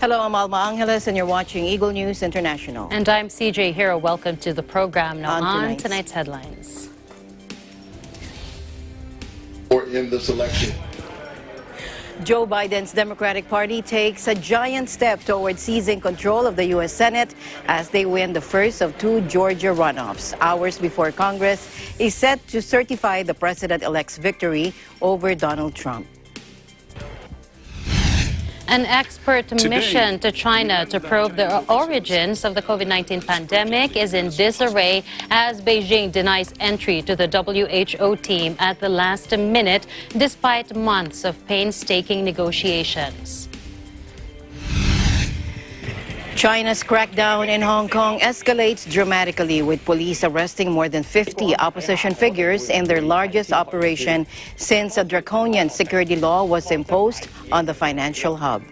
Hello, I'm Alma Angeles, and you're watching Eagle News International. And I'm CJ Hero. Welcome to the program. Now on tonight's headlines. Or in this election. Joe Biden's Democratic Party takes a giant step toward seizing control of the U.S. Senate as they win the first of two Georgia runoffs, hours before Congress is set to certify the president-elect's victory over Donald Trump. An expert mission to China to probe the origins of the COVID-19 pandemic is in disarray as Beijing denies entry to the WHO team at the last minute despite months of painstaking negotiations. China's crackdown in Hong Kong escalates dramatically, with police arresting more than 50 opposition figures in their largest operation since a draconian security law was imposed on the financial hub.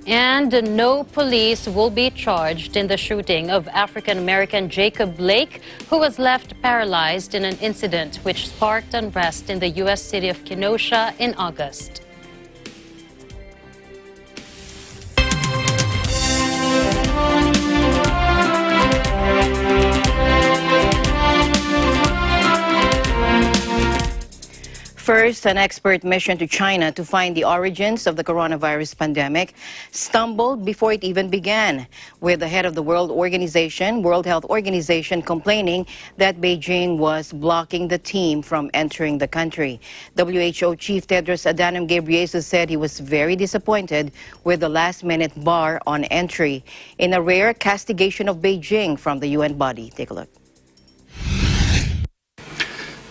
And no police will be charged in the shooting of African-American Jacob Blake, who was left paralyzed in an incident which sparked unrest in the U.S. city of Kenosha in August. First, an expert mission to China to find the origins of the coronavirus pandemic stumbled before it even began, with the head of the World Health Organization, complaining that Beijing was blocking the team from entering the country. WHO Chief Tedros Adhanom Ghebreyesus said he was very disappointed with the last-minute bar on entry, in a rare castigation of Beijing from the UN body. Take a look.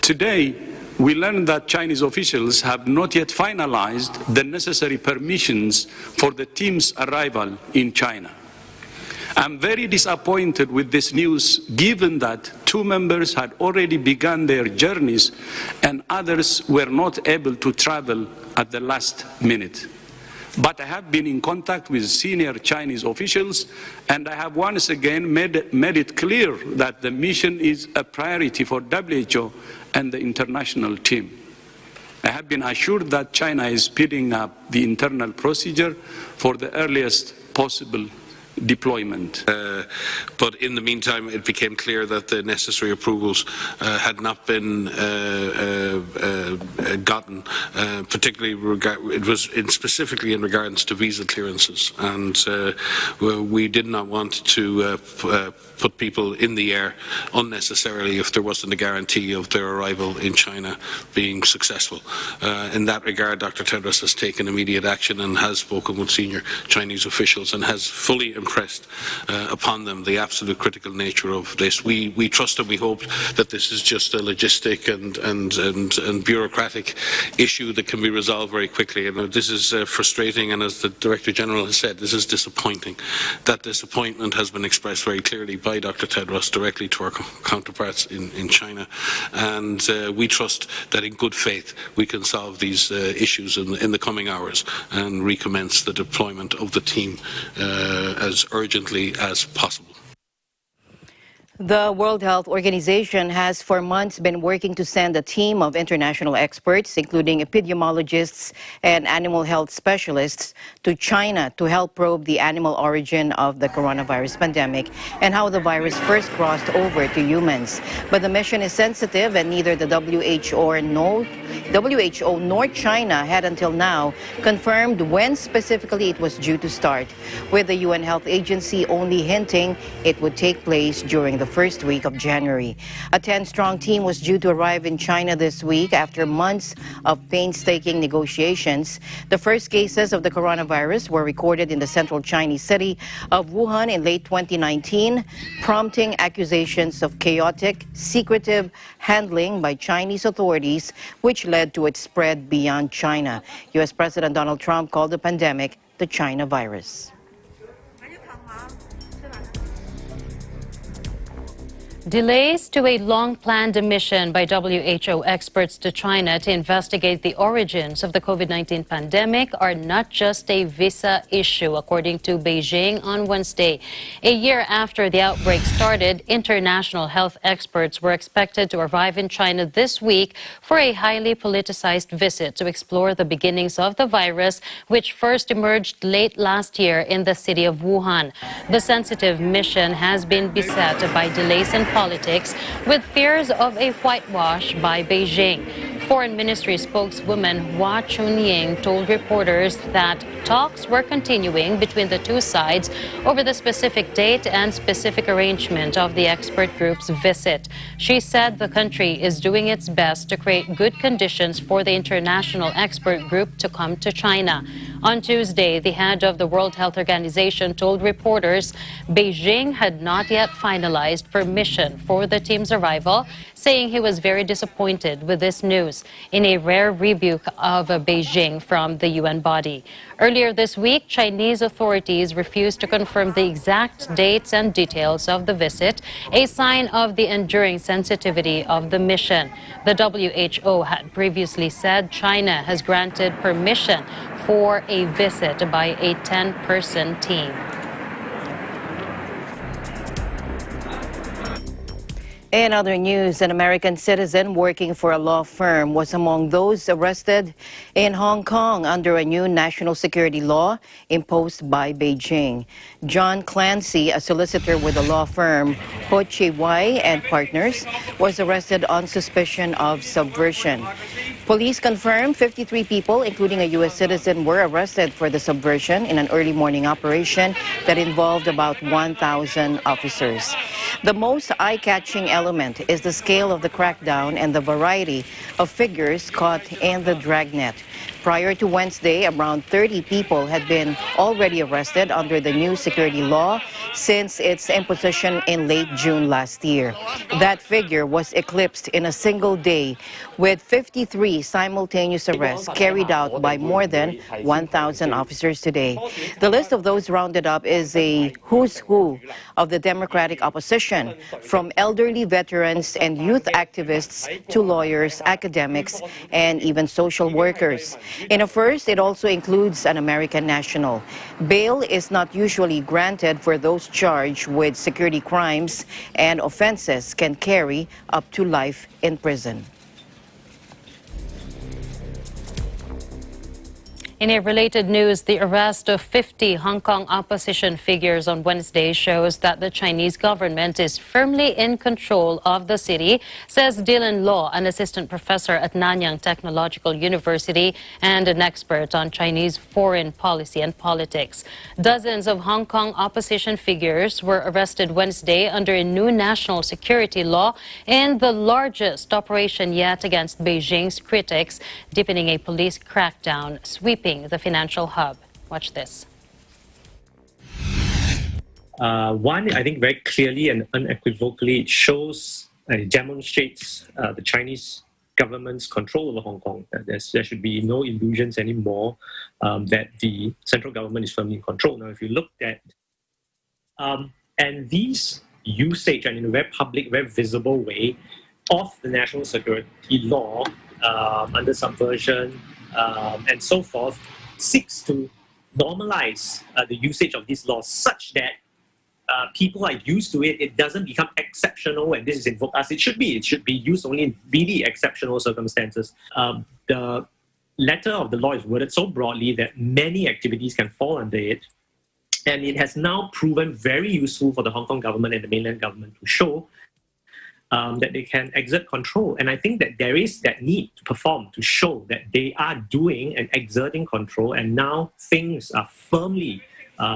Today, we learned that Chinese officials have not yet finalized the necessary permissions for the team's arrival in China. I'm very disappointed with this news, given that two members had already begun their journeys and others were not able to travel at the last minute. But I have been in contact with senior Chinese officials, and I have once again made it clear that the mission is a priority for WHO and the international team. I have been assured that China is speeding up the internal procedure for the earliest possible deployment. But in the meantime, it became clear that the necessary approvals had not been gotten, particularly specifically in regards to visa clearances, and we did not want to put people in the air unnecessarily if there wasn't a guarantee of their arrival in China being successful. In that regard, Dr. Tedros has taken immediate action and has spoken with senior Chinese officials and has fully impressed upon them the absolute critical nature of this. We trust and we hope that this is just a logistic and bureaucratic issue that can be resolved very quickly. And this is frustrating, and as the Director General has said, this is disappointing. That disappointment has been expressed very clearly by Dr. Tedros directly to our counterparts in China, and we trust that in good faith we can solve these issues in the coming hours and recommence the deployment of the team as urgently as possible. The World Health Organization has for months been working to send a team of international experts, including epidemiologists and animal health specialists, to China to help probe the animal origin of the coronavirus pandemic and how the virus first crossed over to humans. But the mission is sensitive, and neither the WHO nor China had until now confirmed when specifically it was due to start, with the UN Health Agency only hinting it would take place during the first week of January. A 10-strong team was due to arrive in China this week after months of painstaking negotiations. The first cases of the coronavirus were recorded in the central Chinese city of Wuhan in late 2019, prompting accusations of chaotic, secretive handling by Chinese authorities, which led to its spread beyond China. U.S. President Donald Trump called the pandemic the China virus. Delays to a long-planned mission by WHO experts to China to investigate the origins of the COVID-19 pandemic are not just a visa issue, according to Beijing on Wednesday. A year after the outbreak started, international health experts were expected to arrive in China this week for a highly politicized visit to explore the beginnings of the virus, which first emerged late last year in the city of Wuhan. The sensitive mission has been beset by delays and politics, with fears of a whitewash by Beijing. Foreign Ministry spokeswoman Hua Chunying told reporters that talks were continuing between the two sides over the specific date and specific arrangement of the expert group's visit. She said the country is doing its best to create good conditions for the international expert group to come to China. On Tuesday, the head of the World Health Organization told reporters Beijing had not yet finalized permission for the team's arrival, saying he was very disappointed with this news, in a rare rebuke of Beijing from the UN body. Earlier this week, Chinese authorities refused to confirm the exact dates and details of the visit, a sign of the enduring sensitivity of the mission. The WHO had previously said China has granted permission for a visit by a 10-person team. In other news, an American citizen working for a law firm was among those arrested in Hong Kong under a new national security law imposed by Beijing. John Clancy, a solicitor with the law firm Ho Chi Wai and Partners, was arrested on suspicion of subversion. Police confirmed 53 people, including a U.S. citizen, were arrested for the subversion in an early morning operation that involved about 1,000 officers. The most eye-catching element is the scale of the crackdown and the variety of figures caught in the dragnet. Prior to Wednesday, around 30 people had been already arrested under the new security law since its imposition in late June last year. That figure was eclipsed in a single day, with 53 simultaneous arrests carried out by more than 1,000 officers today. The list of those rounded up is a who's who of the Democratic opposition, from elderly veterans and youth activists to lawyers, academics, and even social workers. In a first, it also includes an American national. Bail is not usually granted for those charged with security crimes, and offenses can carry up to life in prison. In a related news, the arrest of 50 Hong Kong opposition figures on Wednesday shows that the Chinese government is firmly in control of the city, says Dylan Law, an assistant professor at Nanyang Technological University and an expert on Chinese foreign policy and politics. Dozens of Hong Kong opposition figures were arrested Wednesday under a new national security law in the largest operation yet against Beijing's critics, deepening a police crackdown sweeping the financial hub. Watch this. One, I think very clearly and unequivocally shows and demonstrates the Chinese government's control over Hong Kong. There should be no illusions anymore that the central government is firmly in control. Now, if you look at and these usage and in a very public, very visible way of the national security law under subversion and so forth, seeks to normalize the usage of these laws such that people are used to it. It doesn't become exceptional when this is invoked as it should be. It should be used only in really exceptional circumstances. The letter of the law is worded so broadly that many activities can fall under it. And it has now proven very useful for the Hong Kong government and the mainland government to show that they can exert control. And I think that there is that need to perform, to show that they are doing and exerting control, and now things are firmly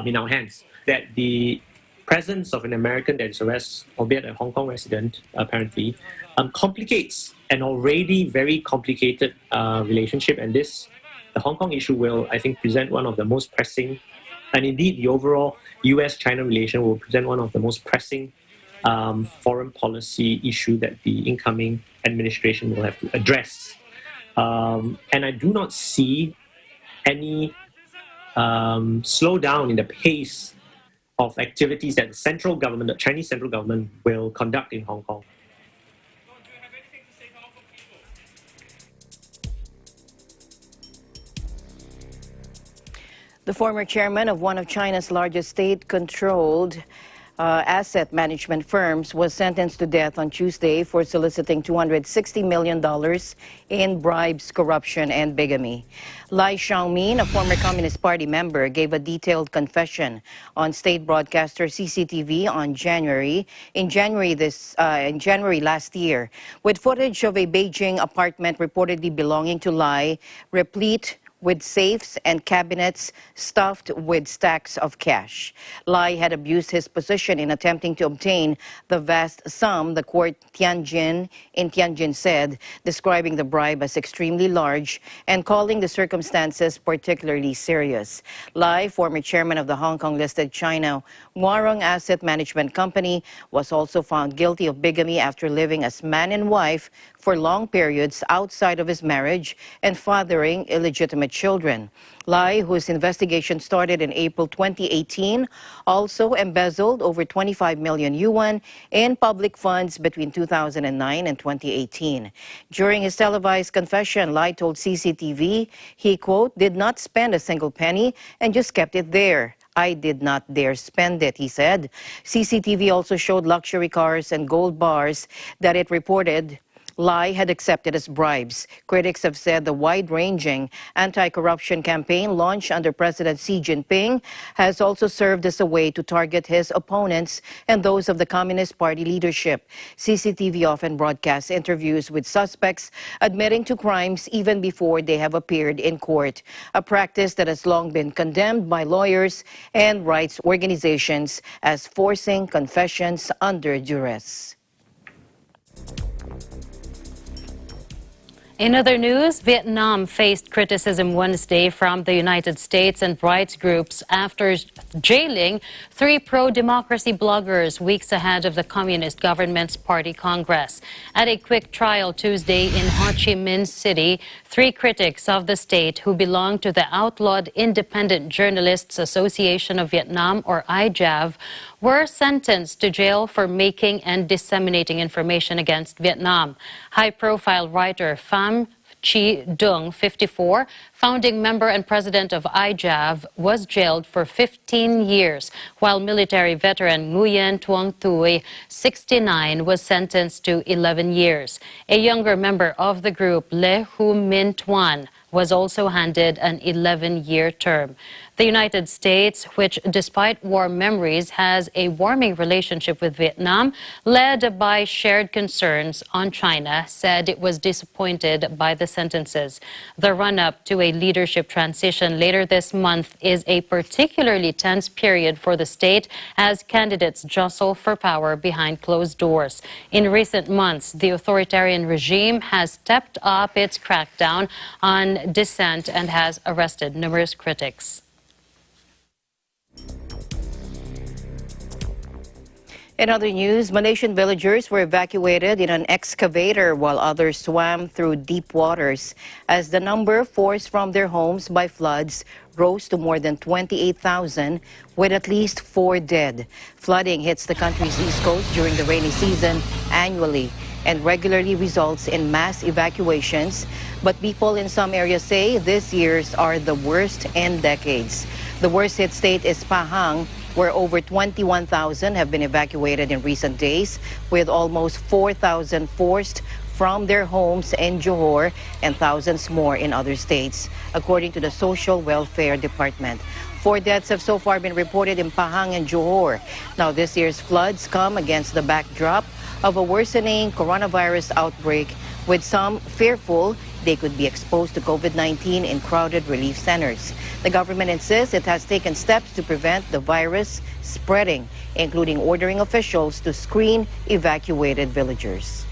in our hands. That the presence of an American that is arrested, albeit a Hong Kong resident, apparently, complicates an already very complicated relationship. And the Hong Kong issue will, I think, present one of the most pressing, and indeed the overall US-China relation will present one of the most pressing foreign policy issue that the incoming administration will have to address. And I do not see any slowdown in the pace of activities that the central government, the Chinese central government, will conduct in Hong Kong. The former chairman of one of China's largest state-controlled asset management firms was sentenced to death on Tuesday for soliciting $260 million in bribes, corruption, and bigamy. Lai Xiaomin, a former Communist Party member, gave a detailed confession on state broadcaster CCTV in January last year, with footage of a Beijing apartment reportedly belonging to Lai, replete with safes and cabinets stuffed with stacks of cash. Lai had abused his position in attempting to obtain the vast sum, the court in Tianjin said, describing the bribe as extremely large and calling the circumstances particularly serious. Lai, former chairman of the Hong Kong-listed China Huarong Asset Management Company, was also found guilty of bigamy after living as man and wife for long periods outside of his marriage and fathering illegitimate children. Lai, whose investigation started in April 2018, also embezzled over 25 million yuan in public funds between 2009 and 2018. During his televised confession, Lai told CCTV he, quote, did not spend a single penny and just kept it there. I did not dare spend it, he said. CCTV also showed luxury cars and gold bars that it reported Lai had accepted as bribes. Critics have said the wide-ranging anti-corruption campaign launched under President Xi Jinping has also served as a way to target his opponents and those of the Communist Party leadership. CCTV often broadcasts interviews with suspects admitting to crimes even before they have appeared in court, a practice that has long been condemned by lawyers and rights organizations as forcing confessions under duress. In other news, Vietnam faced criticism Wednesday from the United States and rights groups after jailing 3 pro-democracy bloggers weeks ahead of the Communist government's party congress. At a quick trial Tuesday in Ho Chi Minh City, 3 critics of the state who belong to the outlawed Independent Journalists Association of Vietnam, or IJAV, were sentenced to jail for making and disseminating information against Vietnam. High-profile writer Pham Chi Dung, 54, founding member and president of IJAV, was jailed for 15 years, while military veteran Nguyen Tuong Thuy, 69, was sentenced to 11 years. A younger member of the group, Le Hu Min Tuan, was also handed an 11-year term. The United States, which despite war memories has a warming relationship with Vietnam, led by shared concerns on China, said it was disappointed by the sentences. The run-up to a leadership transition later this month is a particularly tense period for the state as candidates jostle for power behind closed doors. In recent months, the authoritarian regime has stepped up its crackdown on dissent and has arrested numerous critics. In other news, Malaysian villagers were evacuated in an excavator while others swam through deep waters as the number forced from their homes by floods rose to more than 28,000, with at least 4 dead. Flooding hits the country's east coast during the rainy season annually and regularly results in mass evacuations, but people in some areas say this year's are the worst in decades. The worst hit state is Pahang, where over 21,000 have been evacuated in recent days, with almost 4,000 forced from their homes in Johor and thousands more in other states, according to the Social Welfare Department. 4 deaths have so far been reported in Pahang and Johor. Now, this year's floods come against the backdrop of a worsening coronavirus outbreak, with some fearful they could be exposed to COVID-19 in crowded relief centers. The government insists it has taken steps to prevent the virus spreading, including ordering officials to screen evacuated villagers.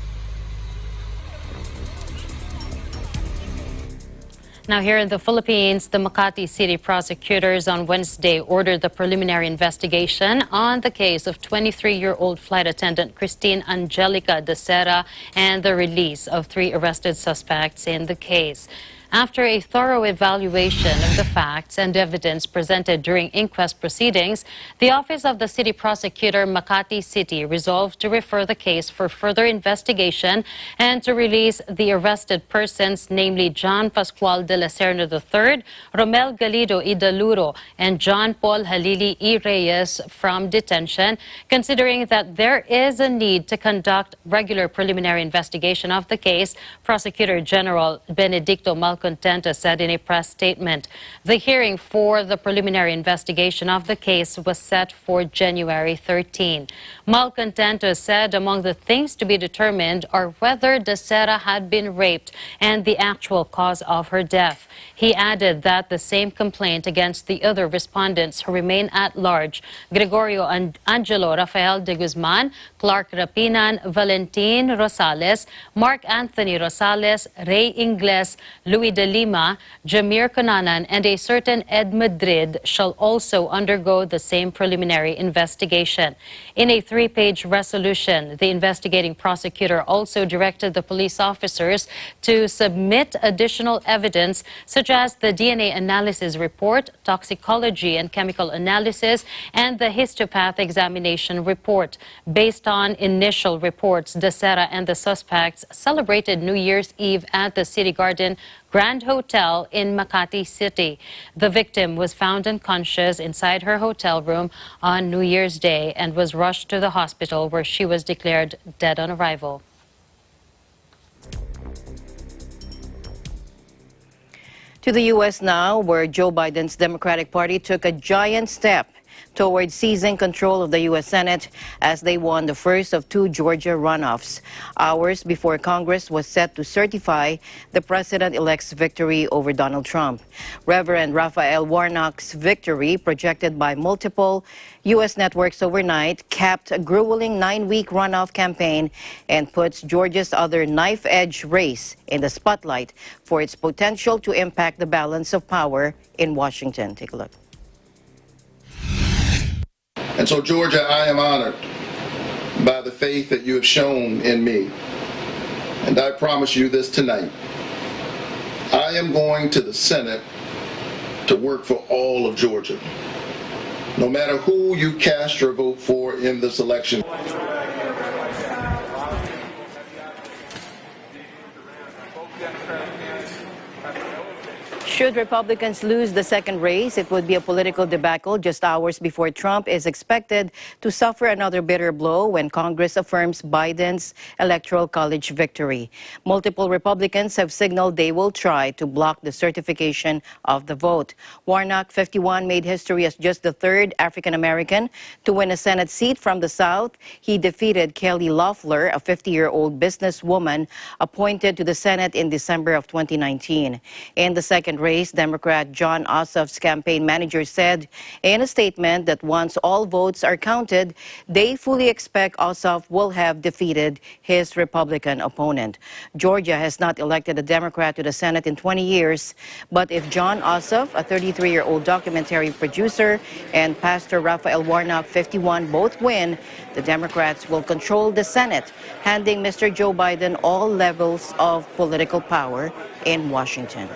Now, here in the Philippines, the Makati City prosecutors on Wednesday ordered the preliminary investigation on the case of 23-year-old flight attendant Christine Angelica de Serra and the release of 3 arrested suspects in the case. After a thorough evaluation of the facts and evidence presented during inquest proceedings, the Office of the City Prosecutor Makati City resolved to refer the case for further investigation and to release the arrested persons, namely John Pascual de la Serna III, Romel Galido Idaluro, and John Paul Halili E. Reyes from detention, considering that there is a need to conduct regular preliminary investigation of the case, Prosecutor General Benedicto Malcontento said in a press statement. The hearing for the preliminary investigation of the case was set for January 13. Malcontento said among the things to be determined are whether Desera had been raped and the actual cause of her death. He added that the same complaint against the other respondents who remain at large, Gregorio Angelo Rafael de Guzman, Clark Rapinan, Valentin Rosales, Mark Anthony Rosales, Ray Ingles, Louis de Lima, Jamir Conanan, and a certain Ed Madrid shall also undergo the same preliminary investigation. In a 3-page resolution, the investigating prosecutor also directed the police officers to submit additional evidence such as the DNA analysis report, toxicology and chemical analysis, and the histopath examination report. Based on initial reports, Desera and the suspects celebrated New Year's Eve at the City Garden Grand Hotel in Makati City. The victim was found unconscious inside her hotel room on New Year's Day and was rushed to the hospital where she was declared dead on arrival. To the U.S. now, where Joe Biden's Democratic Party took a giant step towards seizing control of the U.S. Senate as they won the first of 2 Georgia runoffs, hours before Congress was set to certify the president-elect's victory over Donald Trump. Reverend Raphael Warnock's victory, projected by multiple U.S. networks overnight, capped a grueling 9-week runoff campaign and puts Georgia's other knife-edge race in the spotlight for its potential to impact the balance of power in Washington. Take a look. And so, Georgia, I am honored by the faith that you have shown in me. And I promise you this tonight. I am going to the Senate to work for all of Georgia. No matter who you cast your vote for in this election. Should Republicans lose the second race, it would be a political debacle just hours before Trump is expected to suffer another bitter blow when Congress affirms Biden's Electoral College victory. Multiple Republicans have signaled they will try to block the certification of the vote. Warnock, 51, made history as just the 3rd African-American to win a Senate seat from the South. He defeated Kelly Loeffler, a 50-year-old businesswoman appointed to the Senate in December of 2019. In the second race, Democrat John Ossoff's campaign manager said in a statement that once all votes are counted, they fully expect Ossoff will have defeated his Republican opponent. Georgia has not elected a Democrat to the Senate in 20 years, but if John Ossoff, a 33-year-old documentary producer, and Pastor Raphael Warnock, 51, both win, the Democrats will control the Senate, handing Mr. Joe Biden all levels of political power in Washington.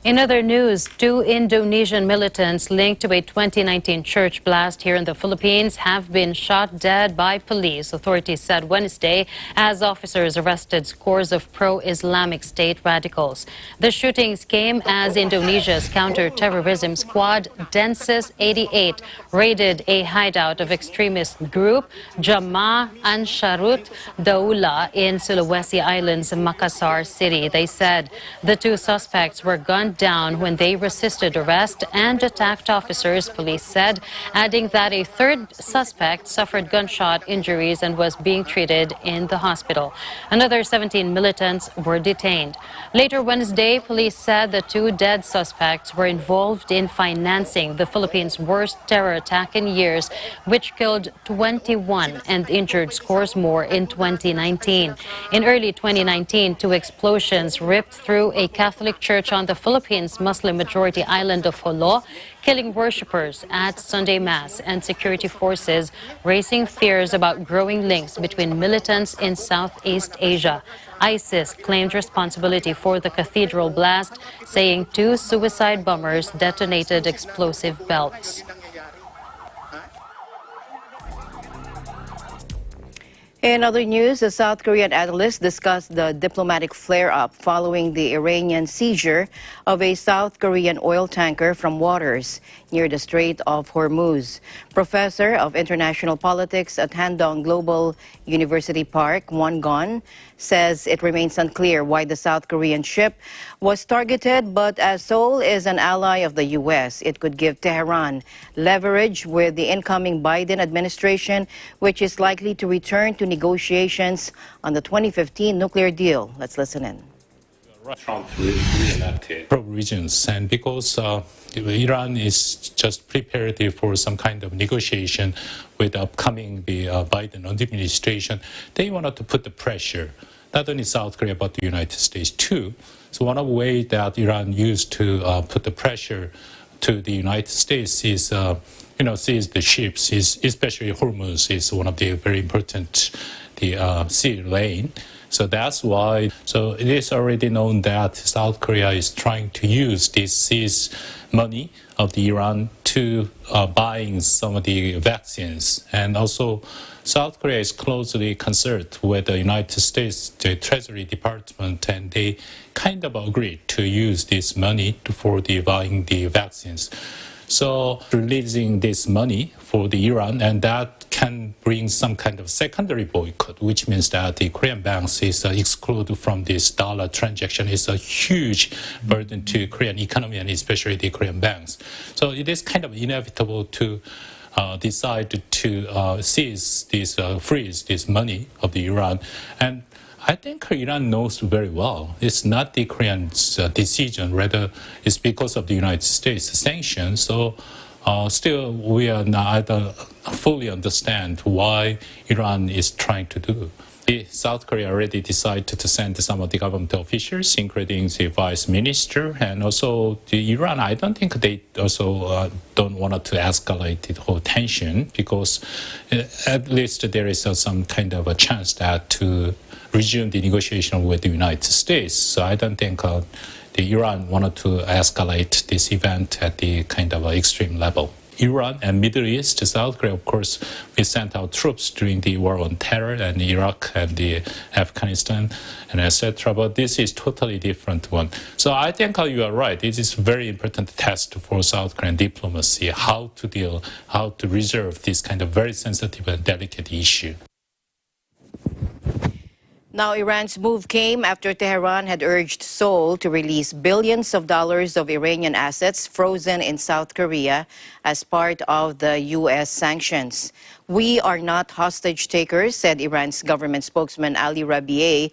In other news, 2 Indonesian militants linked to a 2019 church blast here in the Philippines have been shot dead by police, authorities said Wednesday, as officers arrested scores of pro-Islamic State radicals. The shootings came as Indonesia's counter-terrorism squad, Densus 88, raided a hideout of extremist group Jamaah Ansharut Daulah in Sulawesi Islands, Makassar City. They said the 2 suspects were gunned down when they resisted arrest and attacked officers, police said, adding that a 3rd suspect suffered gunshot injuries and was being treated in the hospital. Another 17 militants were detained. Later Wednesday, police said the 2 dead suspects were involved in financing the Philippines' worst terror attack in years, which killed 21 and injured scores more in 2019. In early 2019, 2 explosions ripped through a Catholic church on the Philippines Philippines' Muslim-majority island of Jolo, killing worshippers at Sunday Mass, and security forces raising fears about growing links between militants in Southeast Asia. ISIS claimed responsibility for the cathedral blast, saying 2 suicide bombers detonated explosive belts. In other news, the South Korean analysts discussed the diplomatic flare-up following the Iranian seizure of a South Korean oil tanker from waters near the Strait of Hormuz. Professor of International Politics at Handong Global University Park, Won Gon, says it remains unclear why the South Korean ship was targeted, but as Seoul is an ally of the U.S., it could give Tehran leverage with the incoming Biden administration, which is likely to return to negotiations on the 2015 nuclear deal. Let's listen in. Trump re-elected regions, and because Iran is just prepared for some kind of negotiation with the upcoming Biden administration, they wanted to put the pressure, not only South Korea but the United States too. So one of the ways that Iran used to put the pressure to the United States is, seize the ships, especially Hormuz is one of the very important sea lane. So that's why. So it is already known that South Korea is trying to use this money of the Iran to buying some of the vaccines, and also South Korea is closely concerned with the United States, the Treasury Department, and they kind of agreed to use this money for the buying the vaccines. So releasing this money for the Iran, and that can bring some kind of secondary boycott, which means that the Korean banks is excluded from this dollar transaction. Is a huge burden to Korean economy and especially the Korean banks. So it is kind of inevitable to decide to seize this, freeze this money of the Iran. And I think Iran knows very well it's not the Koreans' decision, rather it's because of the United States sanctions. So still we are not, I don't fully understand why Iran is trying to do. South Korea already decided to send some of the government officials, including the vice minister, and also the Iran. I don't think they also don't want to escalate the whole tension, because at least there is some kind of a chance that to resume the negotiation with the United States. So I don't think the Iran wanted to escalate this event at the kind of extreme level. Iran and Middle East, South Korea, of course, we sent our troops during the war on terror and Iraq and the Afghanistan and etc. But this is totally different one. So I think you are right. It is a very important test for South Korean diplomacy, how to deal, how to resolve this kind of very sensitive and delicate issue. Now, Iran's move came after Tehran had urged Seoul to release billions of dollars of Iranian assets frozen in South Korea as part of the U.S. sanctions. "We are not hostage takers," said Iran's government spokesman Ali Rabiei.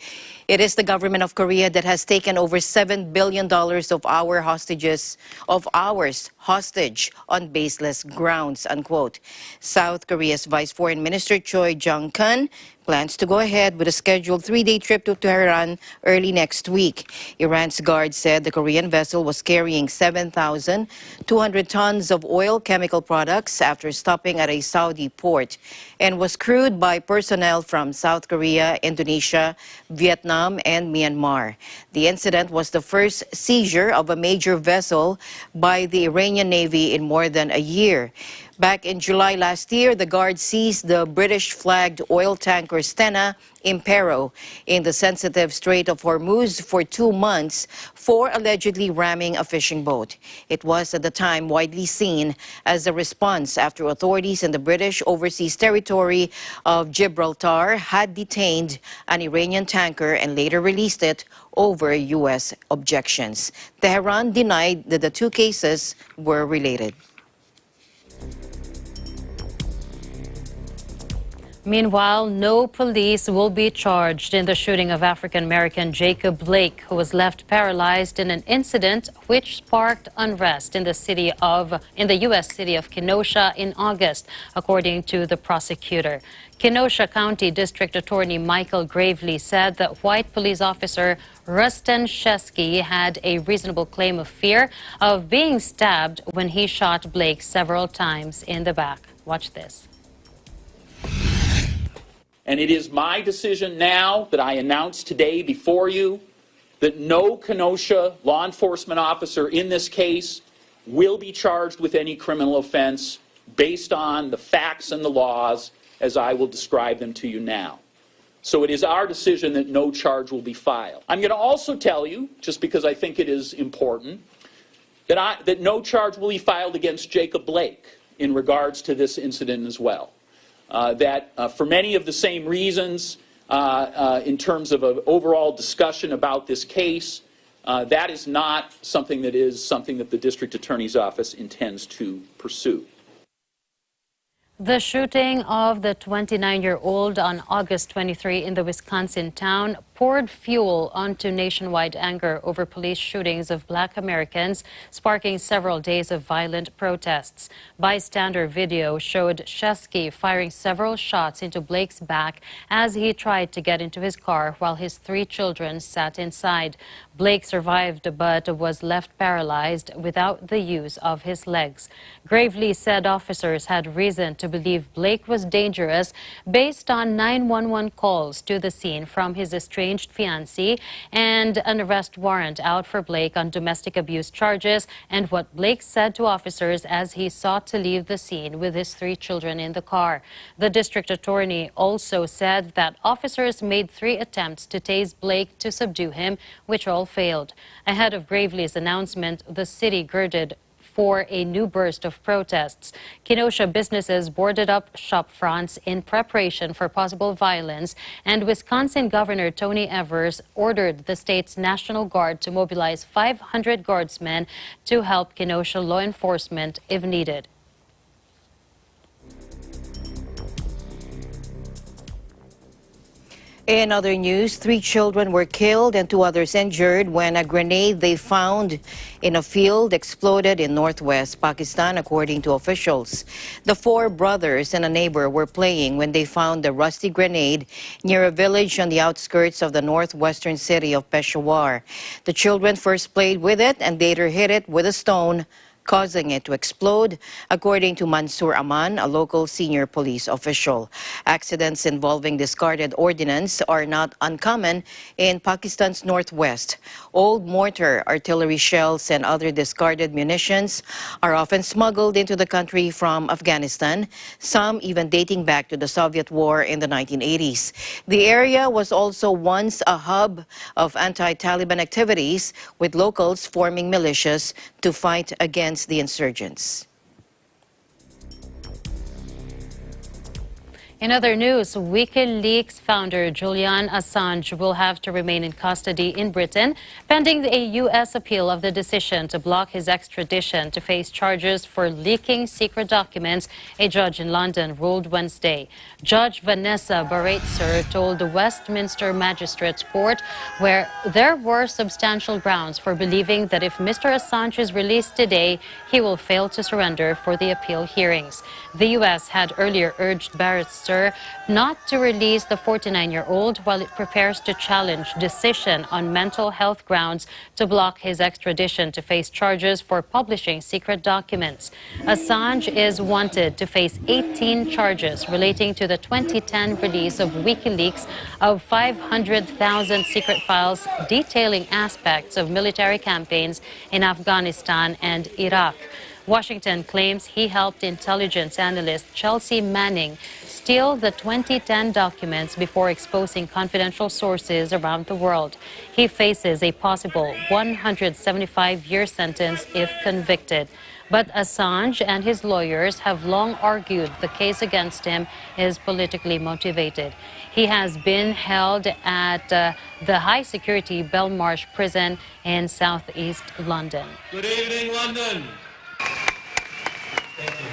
"It is the government of Korea that has taken over $7 billion of our hostages, hostage on baseless grounds," unquote. South Korea's Vice Foreign Minister Choi Jong-kun plans to go ahead with a scheduled 3-day trip to Tehran early next week. Iran's guard said the Korean vessel was carrying 7,200 tons of oil chemical products after stopping at a Saudi port, and was crewed by personnel from South Korea, Indonesia, Vietnam, and Myanmar. The incident was the first seizure of a major vessel by the Iranian Navy in more than a year. Back in July last year, the Guard seized the British-flagged oil tanker Stena Impero in the sensitive Strait of Hormuz for 2 months for allegedly ramming a fishing boat. It was at the time widely seen as a response after authorities in the British overseas territory of Gibraltar had detained an Iranian tanker and later released it over U.S. objections. Tehran denied that the two cases were related. Meanwhile, no police will be charged in the shooting of African-American Jacob Blake, who was left paralyzed in an incident which sparked unrest in the U.S. city of Kenosha in August, according to the prosecutor. Kenosha County District Attorney Michael Gravely said that white police officer Rustin Shesky had a reasonable claim of fear of being stabbed when he shot Blake several times in the back. Watch this. And it is my decision now that I announce today before you that no Kenosha law enforcement officer in this case will be charged with any criminal offense based on the facts and the laws as I will describe them to you now. So it is our decision that no charge will be filed. I'm going to also tell you, just because I think it is important, that no charge will be filed against Jacob Blake in regards to this incident as well. For many of the same reasons, in terms of an overall discussion about this case, that is not something that the District Attorney's Office intends to pursue. The shooting of the 29-year-old on August 23 in the Wisconsin town poured fuel onto nationwide anger over police shootings of Black Americans, sparking several days of violent protests. Bystander video showed Shesky firing several shots into Blake's back as he tried to get into his car while his 3 children sat inside. Blake survived but was left paralyzed without the use of his legs. Gravely said officers had reason to believe Blake was dangerous based on 911 calls to the scene from his estranged fiancée and an arrest warrant out for Blake on domestic abuse charges and what Blake said to officers as he sought to leave the scene with his 3 children in the car. The district attorney also said that officers made 3 attempts to tase Blake to subdue him, which all failed. Ahead of Gravely's announcement, the city girded for a new burst of protests. Kenosha businesses boarded up shop fronts in preparation for possible violence, and Wisconsin Governor Tony Evers ordered the state's National Guard to mobilize 500 guardsmen to help Kenosha law enforcement if needed. In other news, 3 children were killed and 2 others injured when a grenade they found in a field exploded in northwest Pakistan, according to officials. The 4 brothers and a neighbor were playing when they found the rusty grenade near a village on the outskirts of the northwestern city of Peshawar. The children first played with it and later hit it with a stone, causing it to explode, according to Mansoor Aman, a local senior police official. Accidents involving discarded ordnance are not uncommon in Pakistan's northwest. Old mortar, artillery shells, and other discarded munitions are often smuggled into the country from Afghanistan, some even dating back to the Soviet war in the 1980s. The area was also once a hub of anti-Taliban activities, with locals forming militias to fight against the insurgents. In other news, WikiLeaks founder Julian Assange will have to remain in custody in Britain, pending a U.S. appeal of the decision to block his extradition to face charges for leaking secret documents, a judge in London ruled Wednesday. Judge Vanessa Baratzer told the Westminster Magistrates Court where there were substantial grounds for believing that if Mr. Assange is released today, he will fail to surrender for the appeal hearings. The U.S. had earlier urged Baratzer not to release the 49-year-old while it prepares to challenge decision on mental health grounds to block his extradition to face charges for publishing secret documents. Assange is wanted to face 18 charges relating to the 2010 release of WikiLeaks of 500,000 secret files detailing aspects of military campaigns in Afghanistan and Iraq. Washington claims he helped intelligence analyst Chelsea Manning steal the 2010 documents before exposing confidential sources around the world. He faces a possible 175-year sentence if convicted. But Assange and his lawyers have long argued the case against him is politically motivated. He has been held at the high-security Belmarsh prison in southeast London. Good evening, London. Thank you.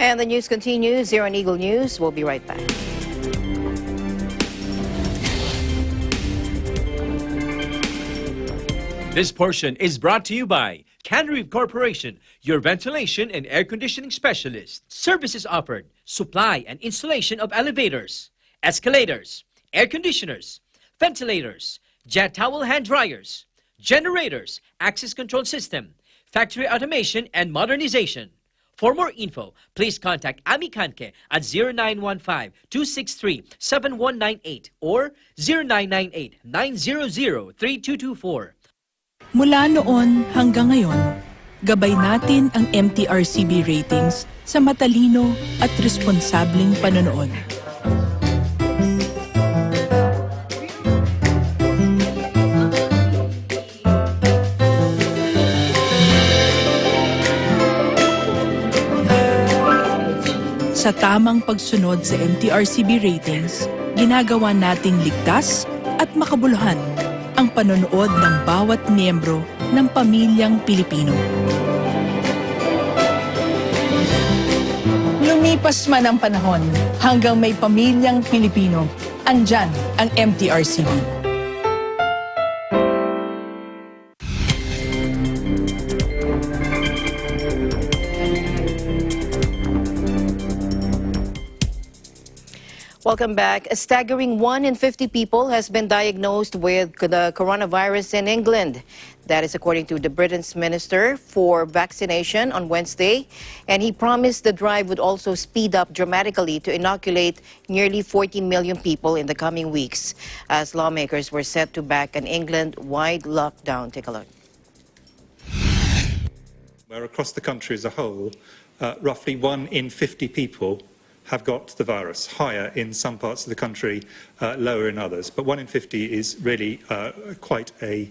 And the news continues here on Eagle News. We'll be right back. This portion is brought to you by Canreef Corporation, your ventilation and air conditioning specialist. Services offered: supply and installation of elevators, escalators, air conditioners, ventilators, jet towel hand dryers, generators, access control system, factory automation and modernization. For more info, please contact Ami Kanke at 0915-263-7198 or 0998-900-3224. Mula noon hanggang ngayon, gabay natin ang MTRCB ratings sa matalino at responsableng panonood. Sa tamang pagsunod sa MTRCB ratings, ginagawa nating ligtas at makabuluhan ang panonood ng bawat miyembro ng pamilyang Pilipino. Lumipas man ang panahon, hanggang may pamilyang Pilipino, andyan ang MTRCB. Welcome back. A staggering 1 in 50 people has been diagnosed with the coronavirus in England. That is according to the Britain's Minister for Vaccination on Wednesday. And he promised the drive would also speed up dramatically to inoculate nearly 14 million people in the coming weeks, as lawmakers were set to back an England-wide lockdown. Take a look. Where across the country as a whole, roughly 1 in 50 people have got the virus, higher in some parts of the country, lower in others. But 1 in 50 is really quite a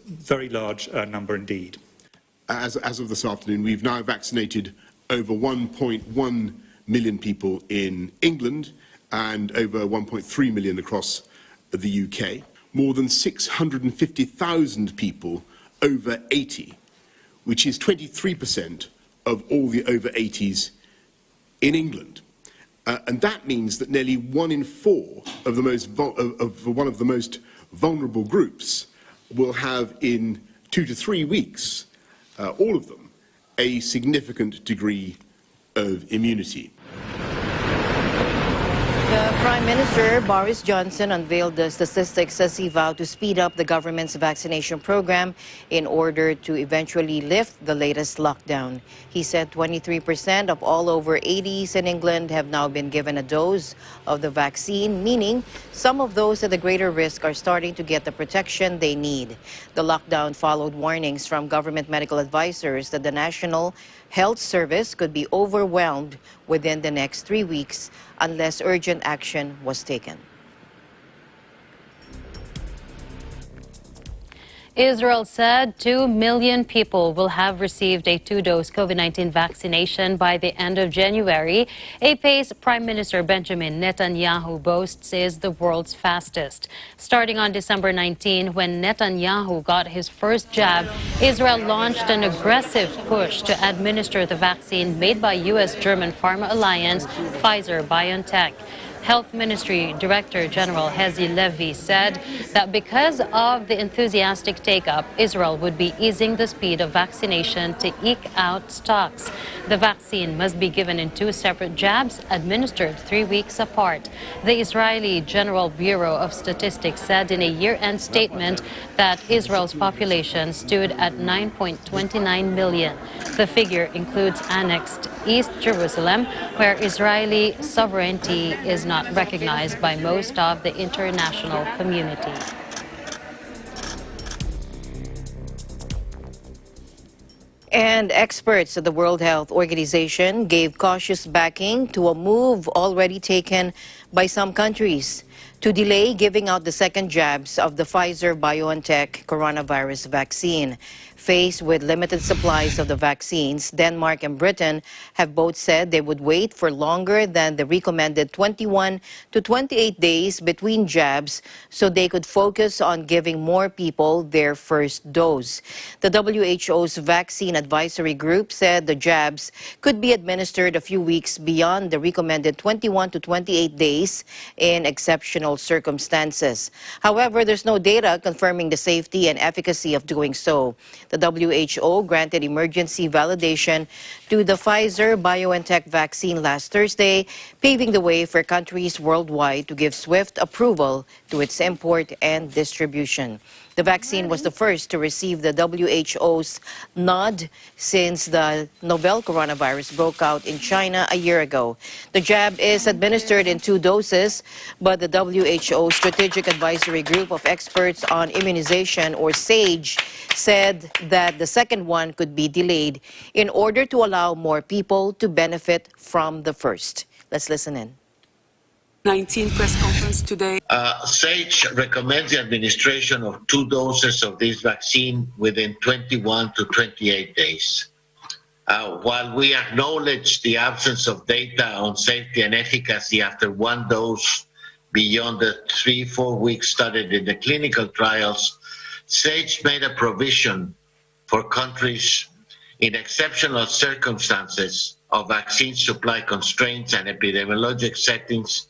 very large number indeed. As of this afternoon, we've now vaccinated over 1.1 million people in England and over 1.3 million across the UK. More than 650,000 people over 80, which is 23% of all the over 80s in England. And that means that nearly 1 in 4 of one of the most vulnerable groups will have in 2 to 3 weeks, all of them, a significant degree of immunity. The Prime Minister, Boris Johnson, unveiled the statistics as he vowed to speed up the government's vaccination program in order to eventually lift the latest lockdown. He said 23% of all over 80s in England have now been given a dose of the vaccine, meaning some of those at a greater risk are starting to get the protection they need. The lockdown followed warnings from government medical advisors that the National Health Service could be overwhelmed within the next 3 weeks unless urgent action was taken. Israel said 2 million people will have received a 2-dose COVID-19 vaccination by the end of January, a pace Prime Minister Benjamin Netanyahu boasts is the world's fastest. Starting on December 19, when Netanyahu got his first jab, Israel launched an aggressive push to administer the vaccine made by U.S.-German pharma alliance Pfizer-BioNTech. Health Ministry Director General Hezi Levy said that because of the enthusiastic take-up, Israel would be easing the speed of vaccination to eke out stocks. The vaccine must be given in 2 separate jabs, administered 3 weeks apart. The Israeli General Bureau of Statistics said in a year-end statement that Israel's population stood at 9.29 million. The figure includes annexed East Jerusalem, where Israeli sovereignty is not recognized by most of the international community. And experts at the World Health Organization gave cautious backing to a move already taken by some countries to delay giving out the second jabs of the Pfizer-BioNTech coronavirus vaccine. Faced with limited supplies of the vaccines, Denmark and Britain have both said they would wait for longer than the recommended 21 to 28 days between jabs so they could focus on giving more people their first dose. The WHO's Vaccine Advisory Group said the jabs could be administered a few weeks beyond the recommended 21 to 28 days in exceptional circumstances. However, there's no data confirming the safety and efficacy of doing so. The WHO granted emergency validation to the Pfizer-BioNTech vaccine last Thursday, paving the way for countries worldwide to give swift approval to its import and distribution. The vaccine was the first to receive the WHO's nod since the novel coronavirus broke out in China a year ago. The jab is administered in 2 doses, but the WHO Strategic Advisory Group of Experts on Immunization, or SAGE, said that the second one could be delayed in order to allow more people to benefit from the first. Let's listen in. 19 press conference today. SAGE recommends the administration of 2 doses of this vaccine within 21 to 28 days. While we acknowledge the absence of data on safety and efficacy after 1 dose beyond the 3-4 weeks studied in the clinical trials, SAGE made a provision for countries in exceptional circumstances of vaccine supply constraints and epidemiologic settings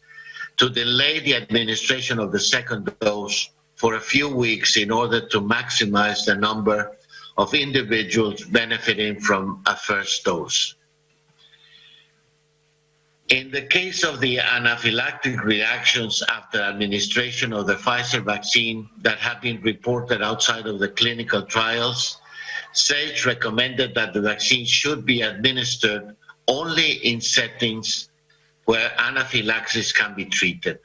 to delay the administration of the second dose for a few weeks in order to maximize the number of individuals benefiting from a first dose. In the case of the anaphylactic reactions after administration of the Pfizer vaccine that have been reported outside of the clinical trials, SAGE recommended that the vaccine should be administered only in settings where anaphylaxis can be treated.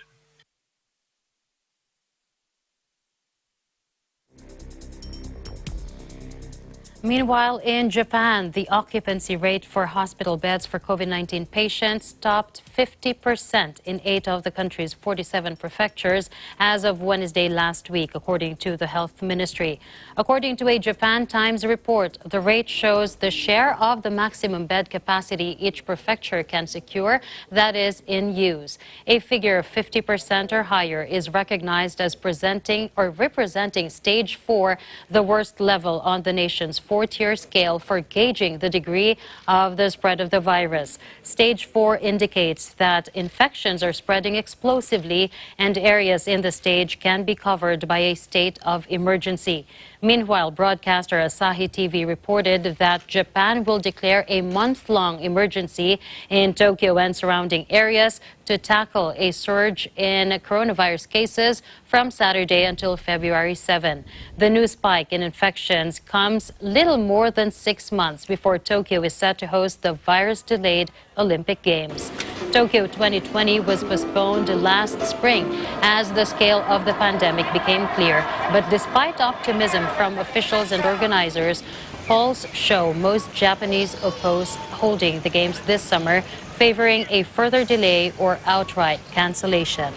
Meanwhile, in Japan, the occupancy rate for hospital beds for COVID-19 patients topped 50% in 8 of the country's 47 prefectures as of Wednesday last week, according to the Health Ministry. According to a Japan Times report, the rate shows the share of the maximum bed capacity each prefecture can secure that is in use. A figure of 50% or higher is recognized as representing stage 4, the worst level on the nation's 4-tier scale for gauging the degree of the spread of the virus. Stage 4 indicates that infections are spreading explosively and areas in the stage can be covered by a state of emergency. Meanwhile, broadcaster Asahi TV reported that Japan will declare a month-long emergency in Tokyo and surrounding areas to tackle a surge in coronavirus cases from Saturday until February 7. The new spike in infections comes little more than 6 months before Tokyo is set to host the virus-delayed Olympic Games. Tokyo 2020 was postponed last spring as the scale of the pandemic became clear. But despite optimism from officials and organizers, polls show most Japanese oppose holding the Games this summer, favoring a further delay or outright cancellation.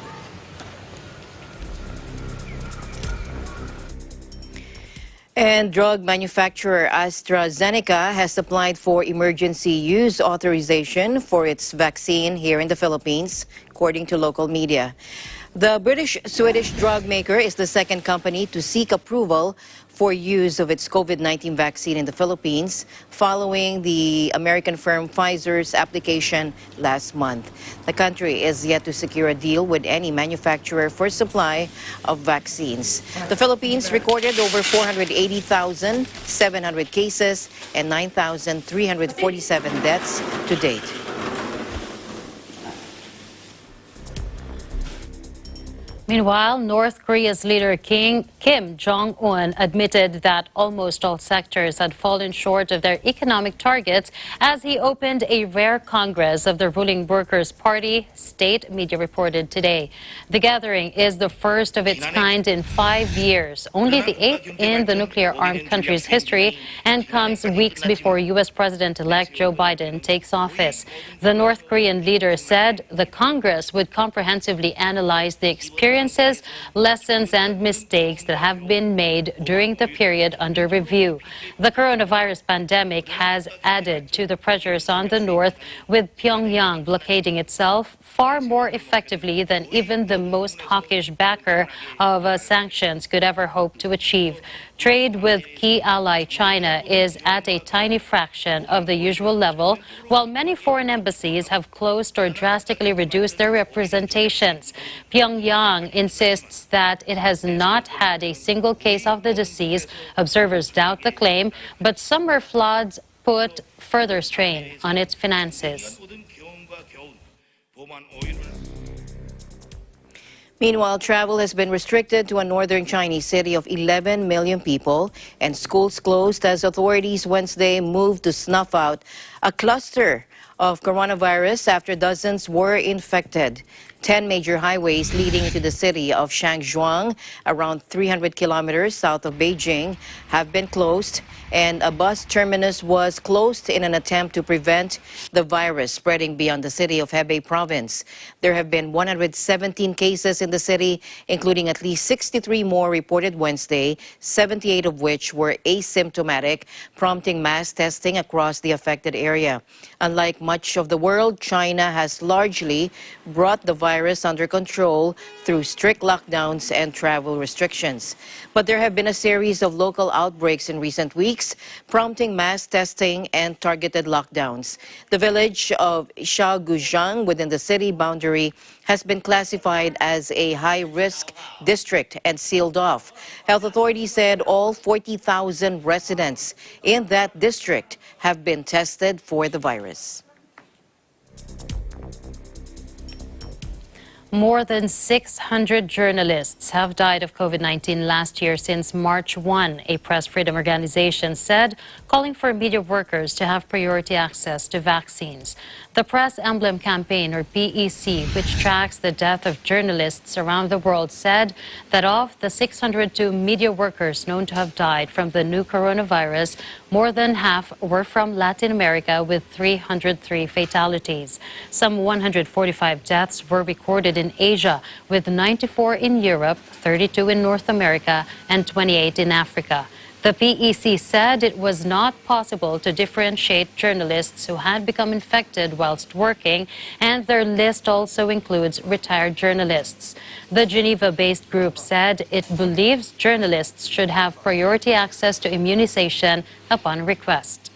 And drug manufacturer AstraZeneca has applied for emergency use authorization for its vaccine here in the Philippines, according to local media. The British-Swedish drug maker is the second company to seek approval for use of its COVID-19 vaccine in the Philippines, following the American firm Pfizer's application last month. The country is yet to secure a deal with any manufacturer for supply of vaccines. The Philippines recorded over 480,700 cases and 9,347 deaths to date. Meanwhile, North Korea's leader Kim Jong-un admitted that almost all sectors had fallen short of their economic targets as he opened a rare congress of the ruling Workers' Party, state media reported today. The gathering is the first of its kind in 5 years, only the 8th in the nuclear-armed country's history, and comes weeks before U.S. President-elect Joe Biden takes office. The North Korean leader said the Congress would comprehensively analyze the experiences, lessons, and mistakes that have been made during the period under review. The coronavirus pandemic has added to the pressures on the North, with Pyongyang blockading itself far more effectively than even the most hawkish backer of sanctions could ever hope to achieve. Trade with key ally China is at a tiny fraction of the usual level, while many foreign embassies have closed or drastically reduced their representations. Pyongyang insists that it has not had a single case of the disease. Observers doubt the claim, but summer floods put further strain on its finances. Meanwhile, travel has been restricted to a northern Chinese city of 11 million people, and schools closed as authorities Wednesday moved to snuff out a cluster of coronavirus after dozens were infected. 10 major highways leading to the city of Shangzhuang, around 300 kilometers south of Beijing, have been closed, and a bus terminus was closed in an attempt to prevent the virus spreading beyond the city of Hebei province. There have been 117 cases in the city, including at least 63 more reported Wednesday, 78 of which were asymptomatic, prompting mass testing across the affected area. Unlike much of the world, China has largely brought the virus under control through strict lockdowns and travel restrictions. But there have been a series of local outbreaks in recent weeks, prompting mass testing and targeted lockdowns. The village of Shaoguzhang within the city boundary has been classified as a high-risk district and sealed off. Health authorities said all 40,000 residents in that district have been tested for the virus. More than 600 journalists have died of COVID-19 last year since March 1, a press freedom organization said, calling for media workers to have priority access to vaccines. The Press Emblem Campaign, or PEC, which tracks the death of journalists around the world, said that of the 602 media workers known to have died from the new coronavirus, more than half were from Latin America, with 303 fatalities. Some 145 deaths were recorded in Asia, with 94 in Europe, 32 in North America, and 28 in Africa. The PEC said it was not possible to differentiate journalists who had become infected whilst working, and their list also includes retired journalists. The Geneva-based group said it believes journalists should have priority access to immunization upon request.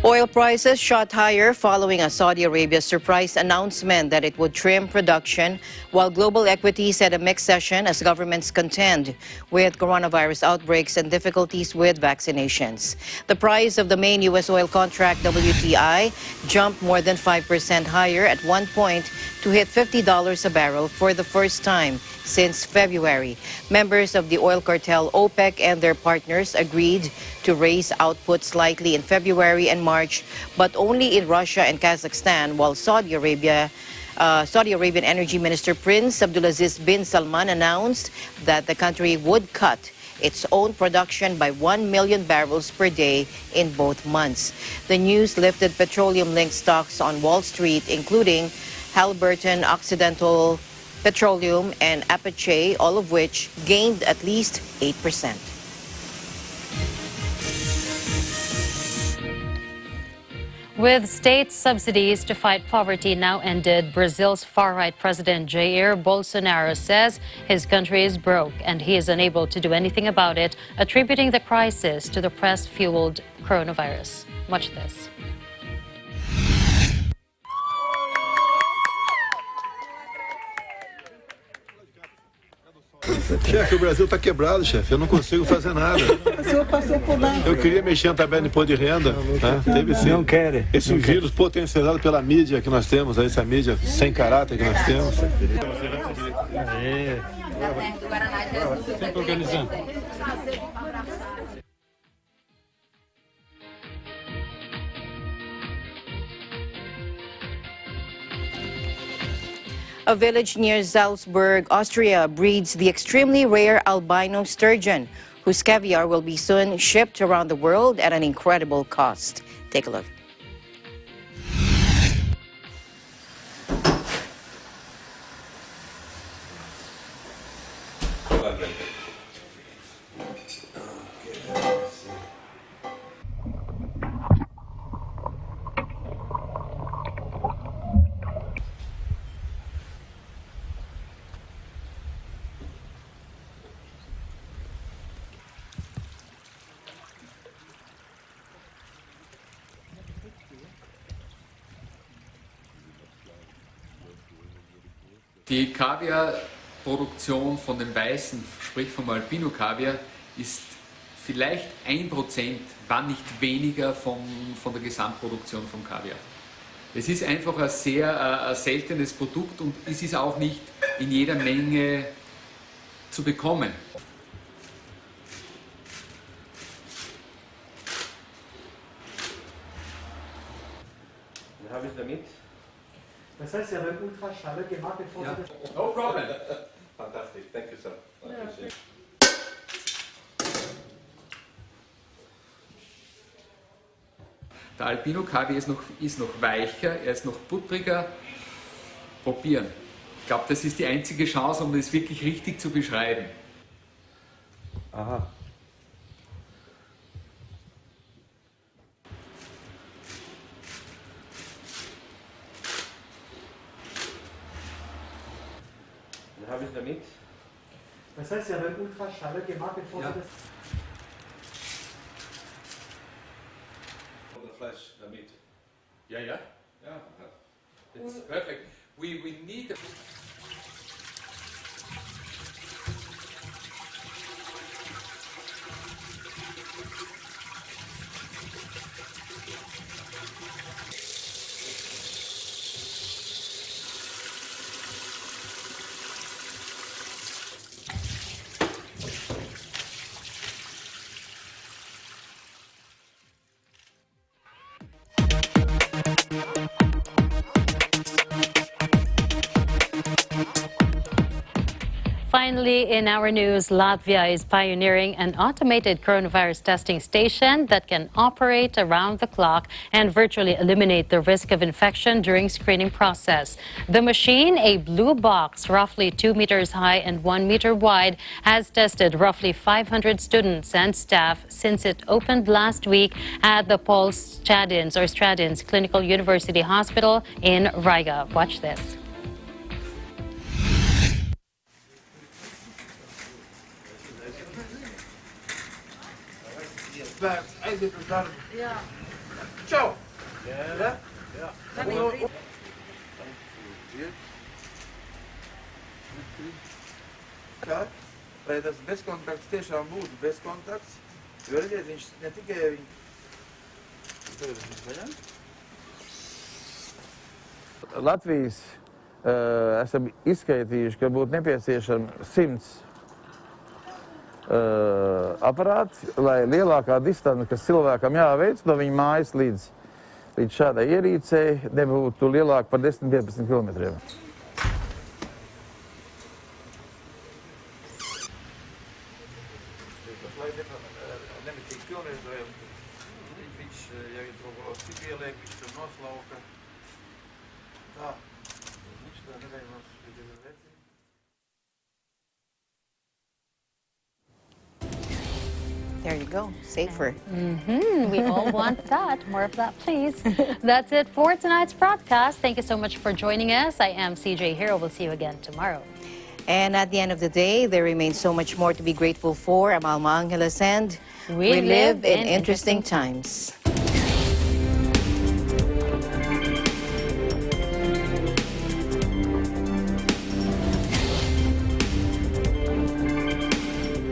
Oil prices shot higher following a Saudi Arabia surprise announcement that it would trim production, while global equities had a mixed session as governments contend with coronavirus outbreaks and difficulties with vaccinations. The price of the main U.S. oil contract, WTI, jumped more than 5% higher at one point to hit $50 a barrel for the first time since February. Members of the oil cartel OPEC and their partners agreed to raise output slightly in February and March, but only in Russia and Kazakhstan, while Saudi Arabian Energy Minister Prince Abdulaziz bin Salman announced that the country would cut its own production by 1 million barrels per day in both months. The news lifted petroleum-linked stocks on Wall Street, including Halliburton, Occidental Petroleum, and Apache, all of which gained at least 8%. With state subsidies to fight poverty now ended, Brazil's far-right President Jair Bolsonaro says his country is broke and he is unable to do anything about it, attributing the crisis to the press-fueled coronavirus. Watch this. Chefe, o Brasil está quebrado, chefe. Eu não consigo fazer nada. O senhor passou por lá. Eu queria mexer na tabela de imposto de renda. Né? Teve sim. Não quer. Esse vírus potencializado pela mídia que nós temos, essa mídia sem caráter que nós temos. Sempre organizando. A village near Salzburg, Austria, breeds the extremely rare albino sturgeon, whose caviar will be soon shipped around the world at an incredible cost. Take a look. Die Kaviarproduktion von dem Weißen, sprich vom Albino-Kaviar, ist vielleicht 1%, wann nicht weniger von der Gesamtproduktion vom Kaviar. Es ist einfach ein sehr seltenes Produkt und es ist auch nicht in jeder Menge zu bekommen. Dann habe ich damit. Das heißt, Sie haben Ultraschall gemacht, bevor Ja. Sie das... No problem. Fantastic. Thank you, sir. Ja. Der Albino-Kaviar ist noch weicher, er ist noch buttriger. Probieren. Ich glaube, das ist die einzige Chance, um das wirklich richtig zu beschreiben. Aha. Dann habe ich damit. Das heißt, Sie haben Ultraschall gemacht, bevor Sie das... Fleisch damit. Ja, ja. Ja. It's perfect. We need. Finally, in our news, Latvia is pioneering an automated coronavirus testing station that can operate around the clock and virtually eliminate the risk of infection during screening process. The machine, a blue box roughly 2 meters high and 1 meter wide, has tested roughly 500 students and staff since it opened last week at the Paul Stradins Clinical University Hospital in Riga. Watch this. Ja. Ciao. Ja. Ja. Lai tas bezkontakts tiešām būtu bezkontakts, jo redziet, viņš ne tikai Latvijas esam izskaitījuši, ka būtu nepieciešami 100 aparāts, lai lielākā distance, kas cilvēkam jāveic no viņa mājas līdz šādai ierīcei, nebūtu lielāka par 10-15 kilometriem. There you go, safer. We all want that. More of that, please. That's it for tonight's broadcast. Thank you so much for joining us. I am CJ Hero. We'll see you again tomorrow. And at the end of the day, there remains so much more to be grateful for. I'm Alma Angeles, and we live in interesting times.